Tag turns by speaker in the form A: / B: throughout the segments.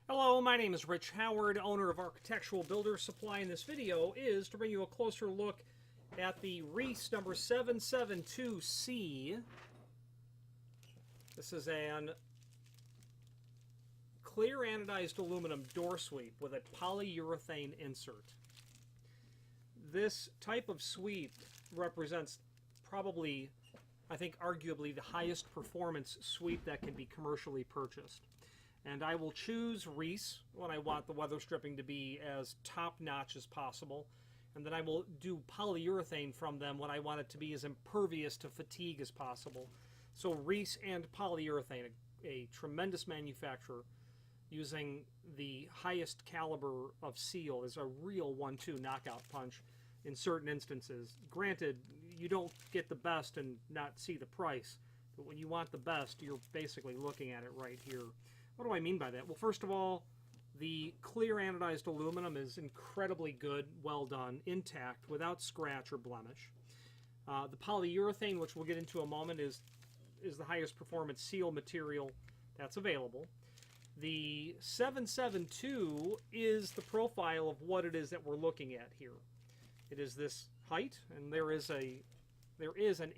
A: Hello, my name is Rich Howard, owner of Architectural Builder Supply, and this video is to bring you a closer look at the Reese number 772C. This is an clear anodized aluminum door sweep with a polyurethane insert. This type of sweep represents probably, I think arguably, the highest performance sweep that can be commercially purchased. And I will choose Reese when I want the weather stripping to be as top-notch as possible. And then I will do polyurethane from them when I want it to be as impervious to fatigue as possible. So Reese and polyurethane, a tremendous manufacturer using the highest caliber of seal, is a real 1-2 knockout punch in certain instances. Granted, you don't get the best and not see the price. But when you want the best, you're basically looking at it right here. What do I mean by that? Well, first of all, the clear anodized aluminum is incredibly good, well done, intact, without scratch or blemish. The polyurethane, which we'll get into a moment, is the highest performance seal material that's available. The 772 is the profile of what it is that we're looking at here. It is this height, and there is an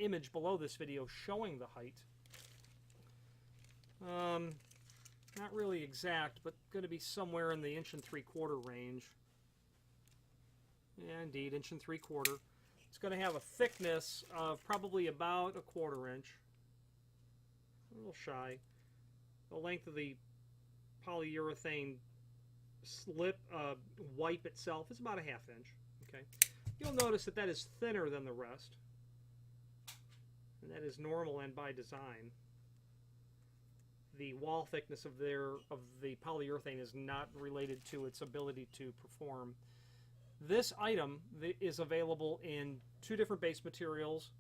A: image below this video showing the height. Not really exact, but going to be somewhere in the 1 3/4 range. Yeah, indeed, 1 3/4. It's going to have a thickness of probably about 1/4 inch. A little shy. The length of the polyurethane slip wipe itself is about 1/2 inch. Okay, you'll notice that that is thinner than the rest, and that is normal and by design. The wall thickness of the polyurethane is not related to its ability to perform. This item is available in 2 different base materials,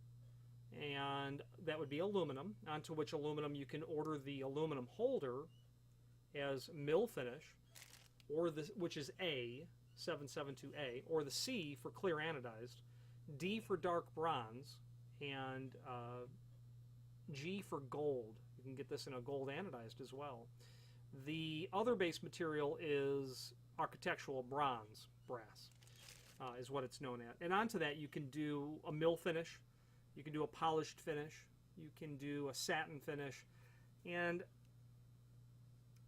A: and that would be aluminum, onto which aluminum you can order the aluminum holder as mill finish, or which is A, 772A, or the C for clear anodized, D for dark bronze, and G for gold. You can get this in a gold anodized as well. The other base material is architectural bronze, brass, is what it's known as. And onto that you can do a mill finish, you can do a polished finish, you can do a satin finish, and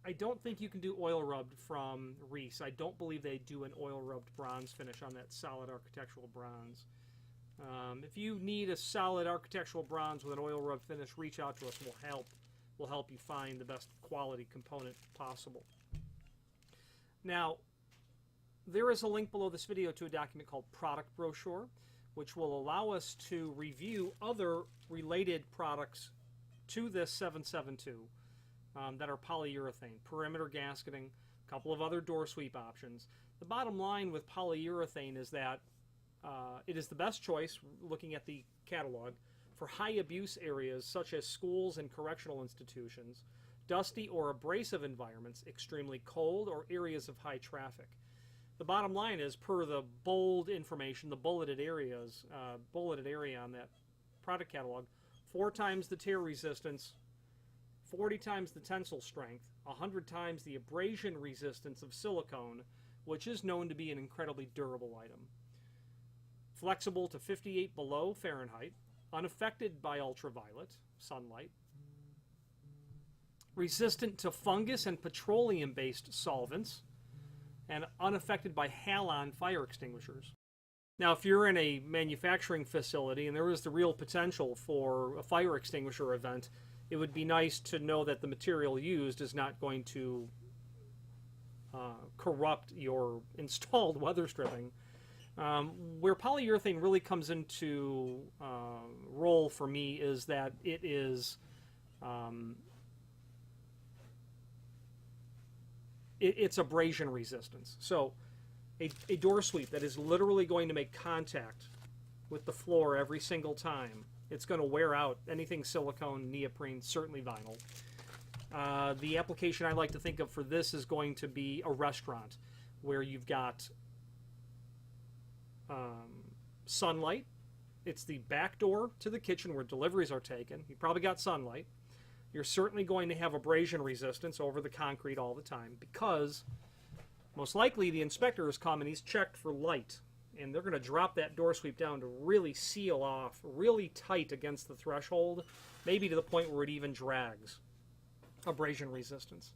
A: I don't think you can do oil rubbed from Reese. I don't believe they do an oil rubbed bronze finish on that solid architectural bronze. If you need a solid architectural bronze with an oil rubbed finish, reach out to us. We'll help you find the best quality component possible. Now, there is a link below this video to a document called Product Brochure, which will allow us to review other related products to this 772 that are polyurethane, perimeter gasketing, a couple of other door sweep options. The bottom line with polyurethane is that it is the best choice, looking at the catalog, for high abuse areas such as schools and correctional institutions, dusty or abrasive environments, extremely cold, or areas of high traffic. The bottom line is, per the bold information, the bulleted area on that product catalog, 4 times the tear resistance, 40 times the tensile strength, 100 times the abrasion resistance of silicone, which is known to be an incredibly durable item. Flexible to 58 below Fahrenheit, unaffected by ultraviolet sunlight, resistant to fungus and petroleum-based solvents, and unaffected by halon fire extinguishers. Now, if you're in a manufacturing facility and there is the real potential for a fire extinguisher event, it would be nice to know that the material used is not going to corrupt your installed weather stripping. Where polyurethane really comes into role for me is that it is it's abrasion resistance. So a door sweep that is literally going to make contact with the floor every single time, it's going to wear out anything silicone, neoprene, certainly vinyl. The application I like to think of for this is going to be a restaurant where you've got sunlight. It's the back door to the kitchen where deliveries are taken. You probably got sunlight. You're certainly going to have abrasion resistance over the concrete all the time because most likely the inspector has come and he's checked for light. And they're going to drop that door sweep down to really seal off really tight against the threshold, maybe to the point where it even drags. Abrasion resistance.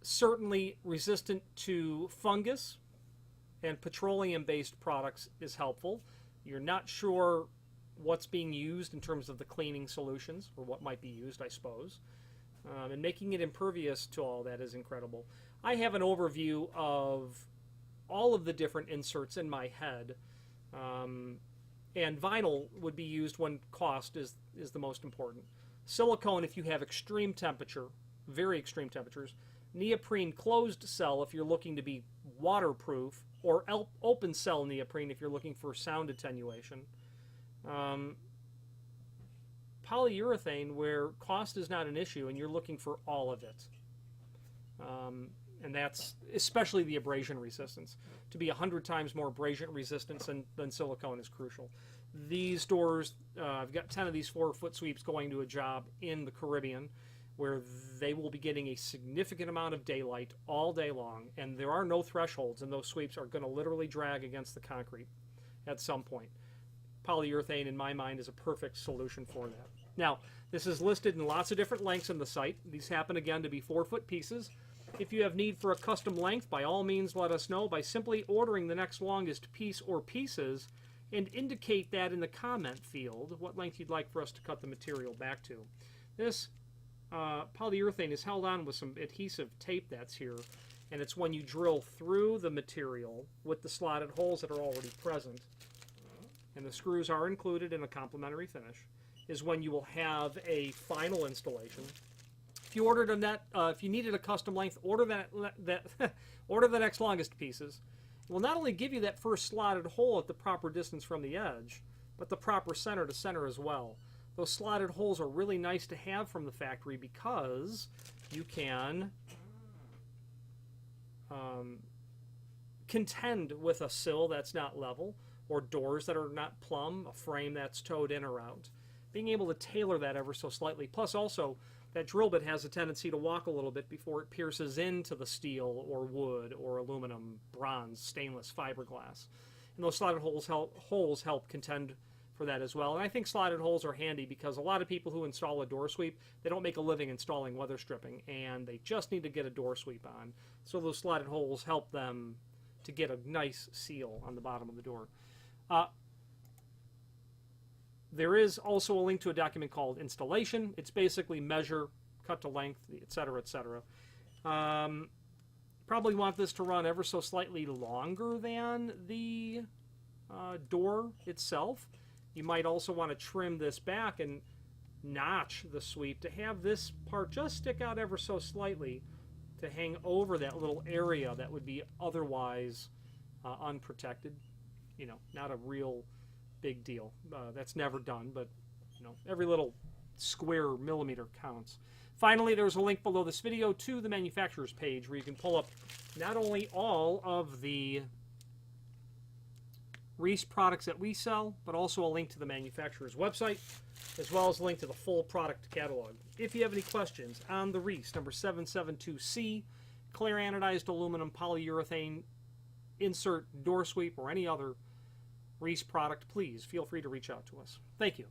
A: Certainly resistant to fungus and petroleum-based products is helpful. You're not sure what's being used in terms of the cleaning solutions, or what might be used, I suppose. And making it impervious to all that is incredible. I have an overview of all of the different inserts in my head, and vinyl would be used when cost is the most important. Silicone if you have extreme temperature, very extreme temperatures. Neoprene closed cell if you're looking to be waterproof, or open cell neoprene if you're looking for sound attenuation. Polyurethane where cost is not an issue and you're looking for all of it. And that's especially the abrasion resistance. To be 100 times more abrasion resistance than silicone is crucial. These doors, I've got 10 of these 4-foot sweeps going to a job in the Caribbean where they will be getting a significant amount of daylight all day long, and there are no thresholds, and those sweeps are going to literally drag against the concrete at some point. Polyurethane, in my mind, is a perfect solution for that. Now, this is listed in lots of different lengths on the site. These happen, again, to be 4-foot pieces. If you have need for a custom length, by all means let us know by simply ordering the next longest piece or pieces and indicate that in the comment field what length you'd like for us to cut the material back to. This polyurethane is held on with some adhesive tape that's here, and it's when you drill through the material with the slotted holes that are already present, and the screws are included in a complementary finish, is when you will have a final installation. If you ordered a net, if you needed a custom length, order order the next longest pieces. It will not only give you that first slotted hole at the proper distance from the edge, but the proper center to center as well. Those slotted holes are really nice to have from the factory because you can contend with a sill that's not level, or doors that are not plumb, a frame that's towed in or out. Being able to tailor that ever so slightly, plus also that drill bit has a tendency to walk a little bit before it pierces into the steel or wood or aluminum, bronze, stainless, fiberglass. And those slotted holes help contend for that as well. And I think slotted holes are handy because a lot of people who install a door sweep, they don't make a living installing weather stripping, and they just need to get a door sweep on. So those slotted holes help them to get a nice seal on the bottom of the door. There is also a link to a document called Installation. It's basically measure, cut to length, etc., etc. Probably want this to run ever so slightly longer than the door itself. You might also want to trim this back and notch the sweep to have this part just stick out ever so slightly to hang over that little area that would be otherwise unprotected. You know, not a real big deal. That's never done, but you know, every little square millimeter counts. Finally, there's a link below this video to the manufacturer's page where you can pull up not only all of the Reese products that we sell, but also a link to the manufacturer's website, as well as a link to the full product catalog. If you have any questions on the Reese number 772C, clear anodized aluminum polyurethane insert door sweep, or any other Reese product, please feel free to reach out to us. Thank you.